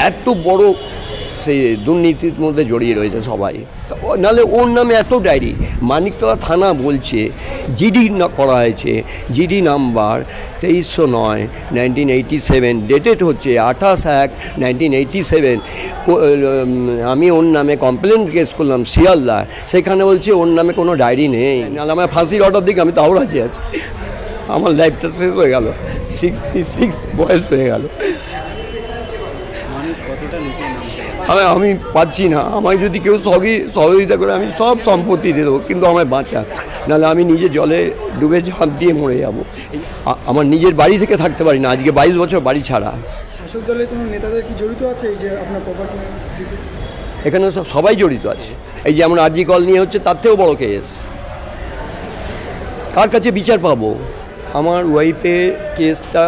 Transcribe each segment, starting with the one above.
এত বড় সেই দুর্নীতির মধ্যে জড়িয়ে রয়েছে সবাই। নাহলে ওর নামে এত ডায়েরি। মানিকতলা থানা বলছে জিডি করা হয়েছে, জিডি নাম্বার 2309/1987, ডেটেড হচ্ছে 28/1/1987। আমি ওর নামে কমপ্লেন কেস করলাম শিয়ালদা, সেখানে বলছে ওর নামে কোনো ডায়েরি নেই। নাহলে আমার ফাঁসির অর্ডার দিকে আমি তাও রাজি আছি। আমার লাইফটা শেষ হয়ে গেল, 66 বয়স হয়ে গেল। আমি পাচ্ছি না। আমায় যদি কেউ সহযোগিতা করে আমি সব সম্পত্তি দিয়ে দেবো, কিন্তু আমায় বাঁচা, নাহলে আমি নিজে জলে ডুবে ঝাঁপ দিয়ে মরে যাব। আমার নিজের বাড়ি থেকে থাকতে পারি না, আজকে 22 বছর বাড়ি ছাড়া। শাসক দলের কোনো নেতাদের কি জড়িত আছে এই যে আপনার প্রপার্টি? এখানে সবাই জড়িত আছে। এই যে আমরা আরজি কল নিয়ে হচ্ছে, তার থেকেও বড় কেস। কার কাছে বিচার পাবো? আমার ওয়াইফের কেসটা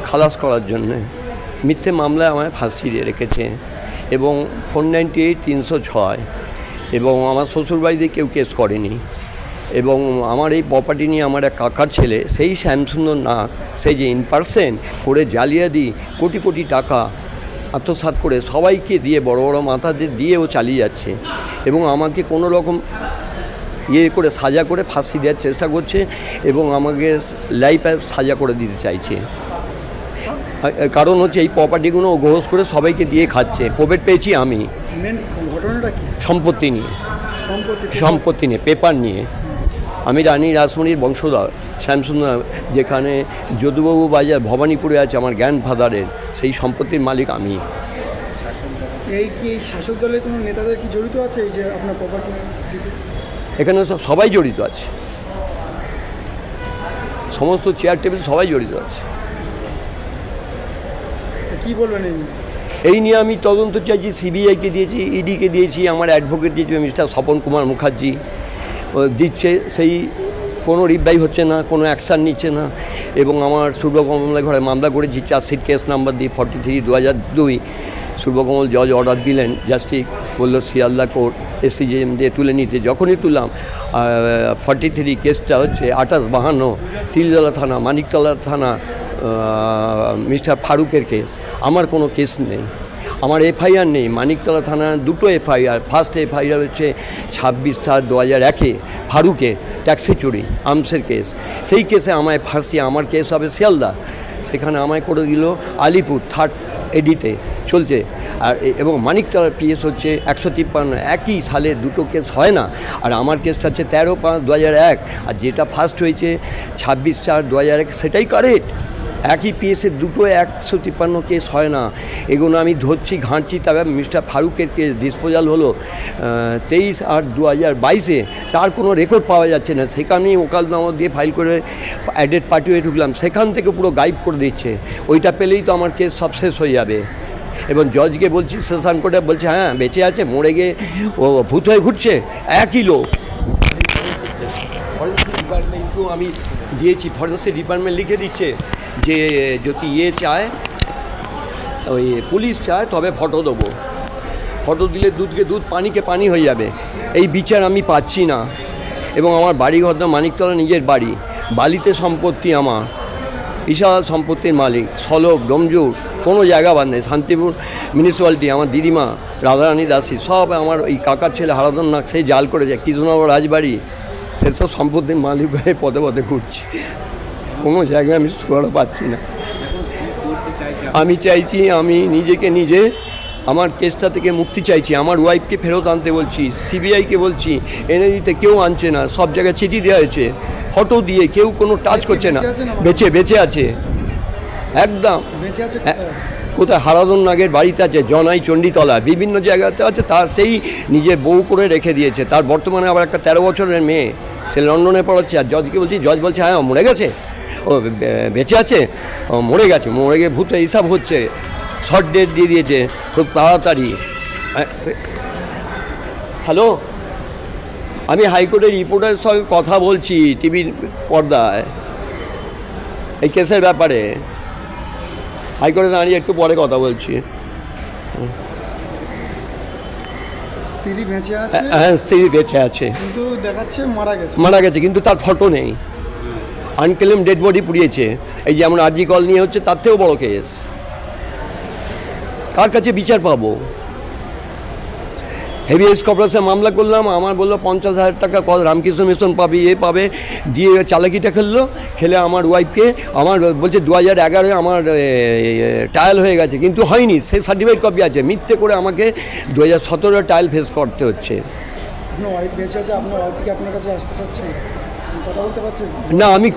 খালাস করার জন্যে মিথ্যে মামলায় আমায় ফাঁসি দিয়ে রেখেছে, এবং 498, 306, এবং আমার শ্বশুরবাড়িতে কেউ কেস করেনি। এবং আমার এই প্রপার্টি নিয়ে আমার এক কাকার ছেলে, সেই শ্যামসুন্দর নাগ, সেই যে ইনপার্সেন্ট করে জালিয়াতি কোটি কোটি টাকা আত্মসাৎ করে সবাইকে দিয়ে, বড় বড় মাথাদের দিয়েও চালিয়ে যাচ্ছে, এবং আমাকে কোনো রকম করে সাজা করে ফাঁসি দেওয়ার চেষ্টা করছে, এবং আমাকে লাইফে সাজা করে দিতে চাইছে। কারণ হচ্ছে এই প্রপার্টিগুলো ঘোষ করে সবাইকে দিয়ে খাচ্ছে। প্রফিট পেয়েছি আমি সম্পত্তি নিয়ে, পেপার নিয়ে। আমি রানী রাসমণির বংশধর শ্যামসুন্দর, যেখানে যদুবাবু বাজার ভবানীপুরে আছে আমার গ্র্যান্ডফাদারের, সেই সম্পত্তির মালিক আমি। এই কি শাসক দলের কোনো নেতাদের কি জড়িত আছে এই যে আপনার প্রপার্টি? এখানে সবাই জড়িত আছে, সমস্ত চেয়ার টেবিল সবাই জড়িত আছে। কি বলবেন এই নিয়ে আমি তদন্ত চাইছি, সিবিআইকে দিয়েছি, ইডিকে দিয়েছি, আমার অ্যাডভোকেট দিয়েছি মিস্টার স্বপন কুমার মুখার্জি দিচ্ছে, সেই কোনো রিপ্লাই হচ্ছে না, কোনো অ্যাকশান নিচ্ছে না। এবং আমার সূর্যকমল ঘরে মামলা করেছি চার্জশিট কেস নাম্বার দিয়ে 43/2002। সূর্যকমল জজ অর্ডার দিলেন, জাস্টিস বললো শিয়ালদা কোর্ট SCJM দিয়ে তুলে নিতে। যখনই তুললাম 43 কেসটা হচ্ছে 2852 তিলতলা থানা, মানিকতলা থানা, মিস্টার ফারুকের কেস। আমার কোনো কেস নেই, আমার FIR নেই। মানিকতলা থানা দুটো FIR। ফার্স্ট FIR হচ্ছে 26/7/2001 ফারুকে ট্যাক্সি চুরি আর্মসের কেস। সেই কেসে আমায় ফাঁসি, আমার কেস হবে শিয়ালদা, সেখানে আমায় করে দিল আলিপুর 3rd AD-তে চলছে। আর এবং মানিকতলার PS হচ্ছে 153। একই সালে দুটো কেস হয় না, আর আমার কেসটা হচ্ছে 13/5/2001, আর যেটা ফার্স্ট হয়েছে 26/4/2001 সেটাই কারেক্ট। একই পিএসের দুটো 153 কেস হয় না। এগুলো আমি ধরছি, ঘাঁটছি। তবে মিস্টার ফারুকের কেস ডিসপোজাল হলো 23/8/2022, তার কোনো রেকর্ড পাওয়া যাচ্ছে না। সেখানেই ওকালতনামা দিয়ে ফাইল করে অ্যাডেড পার্টি হয়ে ঢুকলাম, সেখান থেকে পুরো গায়েব করে দিচ্ছে। ওইটা পেলেই তো আমার কেস সব শেষ হয়ে যাবে। এবং জজকে বলছি, সেশন কোর্টে বলছে হ্যাঁ বেঁচে আছে, মরে গিয়ে ও ভূত হয়ে ঘুরছে। একই লোক। ফরেন্সিক ডিপার্টমেন্টকেও আমি দিয়েছি, ফরেন্সিক ডিপার্টমেন্ট লিখে দিচ্ছে যে যদি চায়, ওই পুলিশ চায়, তবে ফটো দেবো। ফটো দিলে দুধকে দুধ, পানিকে পানি হয়ে যাবে। এই বিচার আমি পাচ্ছি না। এবং আমার বাড়িঘর তো মানিকতলা নিজের বাড়ি, বালিতে সম্পত্তি আমার, বিশাল সম্পত্তির মালিক, সলভ ডমজুর, কোনো জায়গা বাদ নেই। শান্তিপুর মিউনিসিপ্যালিটি, আমার দিদিমা রাধারানী দাসী, সব আমার এই কাকার ছেলে হারাধন নাগ, সেই জাল করেছে। কৃষ্ণনগর রাজবাড়ি, সেসব সম্পত্তির মালিক হয়ে পদে পদে ঘুরছি। কোনো জায়গায় আমি সুরাড়া পাচ্ছি না। আমি চাইছি, আমি নিজে আমার কেসটা থেকে মুক্তি চাইছি। আমার ওয়াইফকে ফেরত আনতে বলছি, সিবিআইকে বলছি এনে দিতে, কেউ আনছে না। সব জায়গায় চিঠি দেওয়া হয়েছে, ফটো দিয়ে, কেউ কোনো টাচ করছে না। বেঁচে আছে, একদম কোথায় হারাধন নাগের বাড়িতে আছে, জনাই চণ্ডীতলা, বিভিন্ন জায়গাতে আছে। তার সেই নিজের বউ করে রেখে দিয়েছে। তার বর্তমানে আবার একটা 13 বছরের মেয়ে, সে লন্ডনে পড়াচ্ছে। আর জজকে বলছি, জজ বলছে হ্যাঁ মরে গেছে, ও বেঁচে আছে, ও মরে গিয়ে ভূত হিসাব হচ্ছে। শর্ট ডেট দিয়ে দিয়েছে খুব তাড়াতাড়ি। হ্যালো, আমি হাইকোর্টের রিপোর্টারের সঙ্গে কথা বলছি টিভির পর্দায় এই কেসের ব্যাপারে। হাইকোর্টে দাঁড়িয়ে একটু পরে কথা বলছি। স্ত্রী বেঁচে আছে? হ্যাঁ, স্ত্রী বেঁচে আছে, কিন্তু দেখাচ্ছে মারা গেছে, কিন্তু তার ফটো নেই। আনক্লেম ডেড বডি পুড়িয়েছে। এই যে আমরা আরজি কল নিয়ে হচ্ছে, তার থেকেও বড় কেস। কার কাছে বিচার পাবো? হেভিয়েস্ট কর্পোরেশনে মামলা করলাম, আমার বললো 50,000 টাকা রামকৃষ্ণ মিশন পাবে, পাবে, দিয়ে চালাকিটা খেলে আমার ওয়াইফকে আমার বলছে 2011 আমার ট্রায়াল হয়ে গেছে, কিন্তু হয়নি, সেই সার্টিফিকেট কপি আছে। মিথ্যে করে আমাকে 2017 ট্রায়াল ফেস করতে হচ্ছে। আপনার ওয়াইফ বেঁচে আছে, আপনার ওয়াইফকে আপনার কাছে আসতে চাচ্ছেন, কথা বলতে পারছেন? না, আমি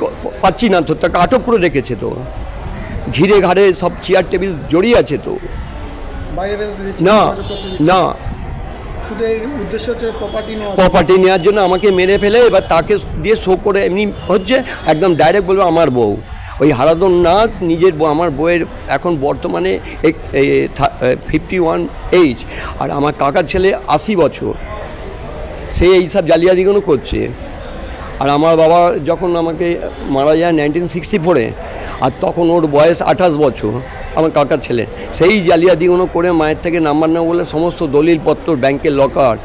পাচ্ছি না তো, তাকে আটক করে রেখেছে তো, ঘিরে ঘাড়ে সব চেয়ার টেবিল জড়িয়ে আছে তো। বাইরে বেরোতে দিচ্ছে না না, শুধু এর উদ্দেশ্য হচ্ছে প্রপার্টি নেওয়ার জন্য আমাকে মেরে ফেলে, এবার তাকে দিয়ে শো করে এমনি হচ্ছে, একদম ডাইরেক্ট বলবো আমার বউ। ওই হারাধন নাথ নিজের বউ, আমার বউয়ের এখন বর্তমানে 51 এইজ, আর আমার কাকার ছেলে 80 বছর। সে এইসব জালিয়াতিগুলো করছে। আর আমার বাবা যখন আমাকে মারা যায় 1964-এ, আর তখন ওর বয়স 28 বছর, আমার কাকার ছেলে। সেই জালিয়াতিগুলো করে মায়ের থেকে নাম্বার নেওয়া বলে সমস্ত দলিলপত্র, ব্যাংকের লকার,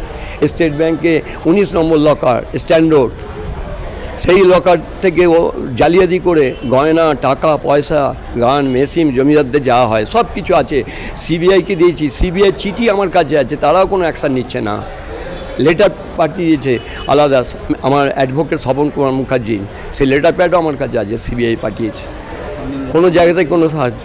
স্টেট ব্যাংকে 19 নম্বর লকার স্ট্যান্ডার্ড, সেই লকার থেকে ও জালিয়াতি করে গয়না, টাকা পয়সা, গান, মেশিন, জমিদারদের যাওয়া হয়, সব কিছু আছে। সিবিআইকে দিয়েছি, সিবিআই চিঠি আমার কাছে আছে, তারাও কোনো অ্যাকশান নিচ্ছে না। লেটার পাঠিয়েছে আলাদা আমার অ্যাডভোকেট স্বপন কুমার মুখার্জি, সেই লেটার প্যাডও আমার কাছে আছে, সিবিআই পাঠিয়েছে। কোনো জায়গাতে কোনো সাহায্য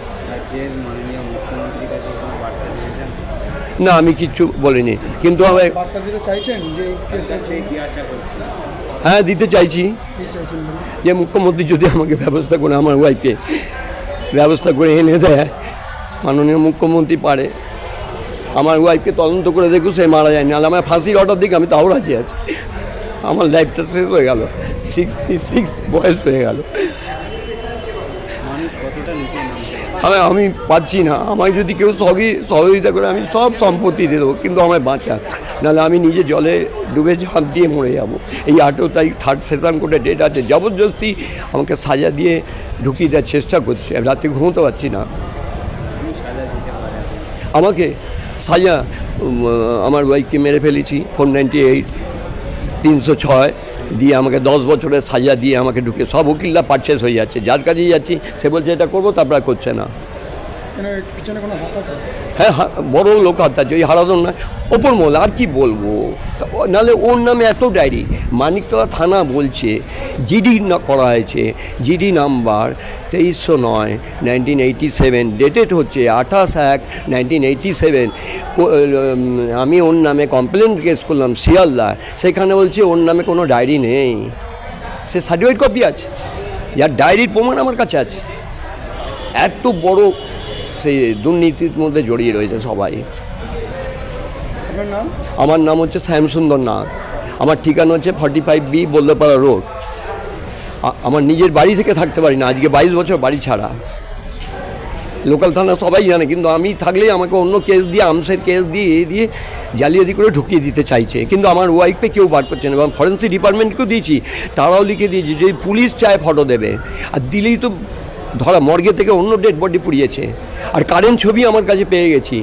না, আমি কিচ্ছু বলিনি, কিন্তু আমি বার্তা দিতে চাইছেন যে হ্যাঁ দিতে চাইছি কি চাইছেন বলুন? যে মুখ্যমন্ত্রী যদি আমাকে ব্যবস্থা করে, আমার ওয়াইফকে ব্যবস্থা করে এনে দেয়, মাননীয় মুখ্যমন্ত্রী পারে, আমার ওয়াইফকে তদন্ত করে দেখুন সে মারা যায়নি, নাহলে আমার ফাঁসির অর্ডার দিকে আমি তাও রাজি আছি। আমার লাইফটা শেষ হয়ে গেল, 66 বয়স হয়ে গেল, আমি পাচ্ছি না। আমায় যদি কেউ সহযোগিতা করে আমি সব সম্পত্তি দিয়ে দেবো, কিন্তু আমায় বাঁচা, নাহলে আমি নিজে জলে ডুবে ঝাঁপ দিয়ে মরে যাব। এই 8 তারিখ 3rd সেশন কোর্টে ডেট আছে, জবরদস্তি আমাকে সাজা দিয়ে ঢুকিয়ে দেওয়ার চেষ্টা করছে, রাতে ঘুমোতে পারছি না। আমাকে সাজা, আমার ওয়াইফকে মেরে ফেলেছি 498, 306 দিয়ে আমাকে 10 বছরের সাজা দিয়ে আমাকে ঢুকে সব উকিলরা পারচেস হয়ে যাচ্ছে, যার কাছেই যাচ্ছি সে বলছে এটা করবো, তারপরে করছে না। পিছনে কোনো হাত আছে? হ্যাঁ, বড় লোক হাত আছে, ওই হারাধন না, ওপর মহল, আর কি বলবো। নাহলে ওর নামে এত ডায়েরি, মানিকতলা থানা বলছে জিডি করা হয়েছে, জিডি নাম্বার 2309, 1987, ডেটেড হচ্ছে 28/1/1987। আমি ওর নামে কমপ্লেন কেস করলাম শিয়ালদা, সেখানে বলছে ওর নামে কোনো ডায়েরি নেই, সে সার্টিফিকেট কপি আছে, যার ডায়েরির প্রমাণ আমার কাছে আছে। এত বড় সেই দুর্নীতির মধ্যে জড়িয়ে রয়েছে সবাই। আপনার নাম? আমার নাম হচ্ছে শ্যামসুন্দর নাথ, আমার ঠিকানা হচ্ছে 45B বল্লপাড়া রোড। আমার নিজের বাড়ি থেকে থাকতে পারি না, আজকে 22 বছর বাড়ি ছাড়া। লোকাল থানা সবাই জানে, কিন্তু আমি থাকলেই আমাকে অন্য কেস দিয়ে, আমসের কেস দিয়ে জালিয়াতি করে ঢুকিয়ে দিতে চাইছে, কিন্তু আমার ওয়াইফকে কেউ বার করছে না। এবং ফরেন্সিক ডিপার্টমেন্টকেও দিয়েছি, তারাও লিখে দিয়েছি যে পুলিশ চায় ফটো দেবে, আর দিলেই তো ধরা, মর্গে থেকে অন্য ডেড বডি পুড়িয়েছে, আর কারেন্ট ছবি আমার কাছে পেয়ে গেছি।